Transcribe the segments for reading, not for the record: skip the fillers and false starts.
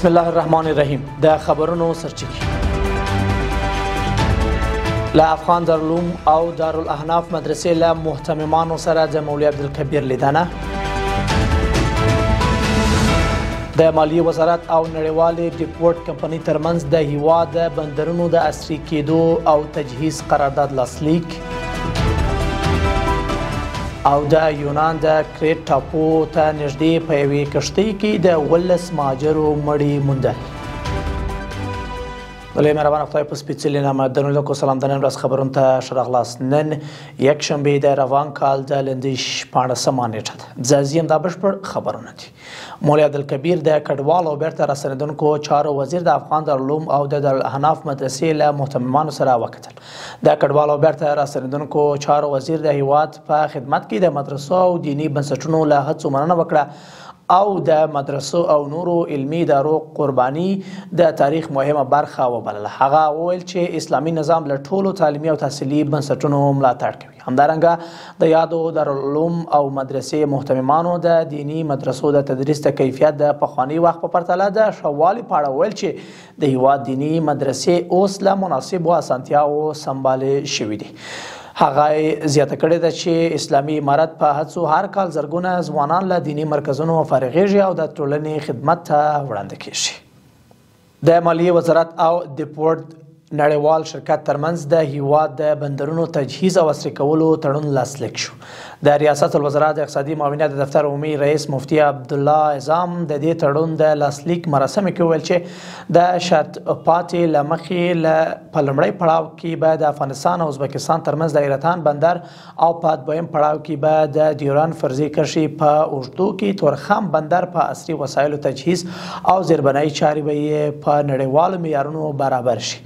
بسم الله الرحمن الرحیم. د خبرونو سرچینې له افغان دارالعلوم او دارالاحناف مدرسې له محتممانو سره د مولوي عبدالکبیر لیدنه، د مالیې وزارت او نړیوالې ډیپورټ کمپنۍ ترمنځ د هیواد د بندرونو د عصري کېدو او تجهیز قرارداد لاسلیک، او د یونان د کریټ ټاپو ته نږدې په یوې کښتۍ کې د 18 مهاجرو مړي موندل. ولې مهربان خدای په سپېڅلي نامه درنو سلام د نن ورځ خبرونو ته ښه راغلاست. نن یکشنبې د روان کال د لندۍ 14مه نیټه ده. ځاځي همدا بشپړ خبرونه دي. مولوي عبدالکبیر د کډوالو او بیرته راستنېدونکو چارو وزیر د افغان دارالعلوم او د دارالاحناف مدرسې له محتممانو سره وکتل. د کډوالو او بیرته راستنېدونکو چارو وزیر د هیواد په خدمت کې د مدرسو او دیني بنسټونو له هڅو مننه وکړه او د مدرسو او نورو علمي ادارو قرباني د تاریخ مهمه برخه وبلله. هغه وویل چې اسلامي نظام له ټولو تعلیمي او تحصیلي بنسټونو ملاتړ کوي. همدارنګه د یادو دارالعلوم او مدرسې محتممانو د دیني مدرسو د تدریس د کیفیت د پخواني وخت په پرتله د ښه والي په اړه ویل چې د هیواد دیني مدرسې اوس له مناسبو اسانتیاوو سمبالې شوي دي. هغه زیاته کړې ده چې اسلامي امارت په هڅو هر کال زرګونه ځوانان له دیني مرکزونو فارغېږي او د ټولنې خدمت ته وړاندې کیږي. د مالیې وزارت او ډیپورټ نړیوال شرکت ترمنځ د هیواد د بندرونو تجهیز او عصري کولو تړون لاسلیک شو. د ریاست الوزرا د اقتصادي معاونیت د دفتر عمومي رئیس مفتي عبدالله اعظام د دې تړون د لاسلیک مراسمو کې ویل چې د شرط پاتې له مخې په لومړي پړاو کې به د افغانستان او ازبکستان ترمنځ د ایرتان بندر او په دویم پړاو کې به د ډیوران فرضي کرښې په اوږدو کې تورخم بندر په عصري وسایلو تجهیز او زیربنایي چارې به یې په نړیوالو معیارونو برابر شي.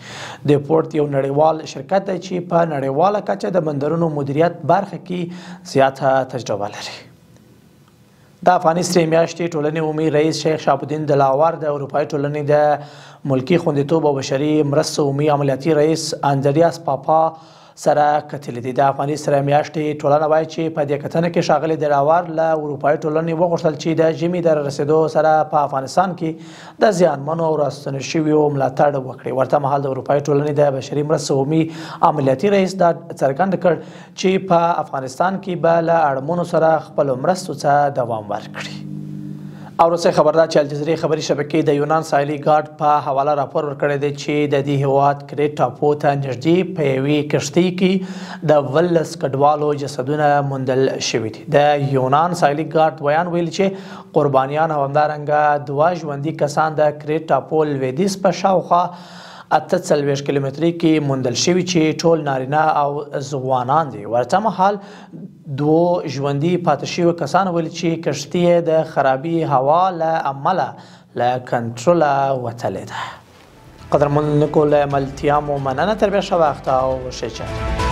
ډیپورټ یو نړیوال شرکت دی چې په نړیواله کچه د بندرونو مدیریت برخه کې زیاته تجربه لري. د افغاني سرې میاشتې ټولنې عمومي رئیس شیخ شهاب الدین دلاور د اروپایي ټولنې د ملکي خوندیتوب او بشري مرستو عمومي عملیاتي رئیس اندریاس پاپا سره کتلې دي. د افغاني سرې میاشتې ټولنه وایي چې په دې کتنه کې ښاغلي دلاور له اروپایي ټولنې وغوښتل چې د ژمي د رسېدو سره په افغانستان کې د زیانمنو او راستنو شویو ملاتړ وکړي. ورته مهال د اروپایي ټولنې د بشري مرستو عمومي عملیاتي رئیس دا څرګند کړ چې په افغانستان کې به له اړمنو سره خپلو مرستو څخه دوام ورکړي. او وروستی خبر دا چې الجزیرې خبري شبکې د یونان ساحلي ګارد په حواله راپور ورکړی دی چې د دې هیواد کریټ ټاپو ته نږدې په یوې کښتۍ کې د 18 کډوالو جسدونه موندل شوي دي. د یونان ساحلي ګارد ویان ویلي چې قربانیان او همدارنګه 2 ژوندي کسان د کریټ ټاپو لویدیځ په شاوخوا 48 کیلومترۍ کې موندل شوي چې ټول نارینه او ځوانان دي. ورته مهال 2 ژوندي پاتې شوي کسان ویلي چې کښتۍ یې د خرابي هوا له امله له کنټروله وتلې ده. قدرمنونکو له ملتیا مو مننه. تر بیا ښه وخت او ښې چارې.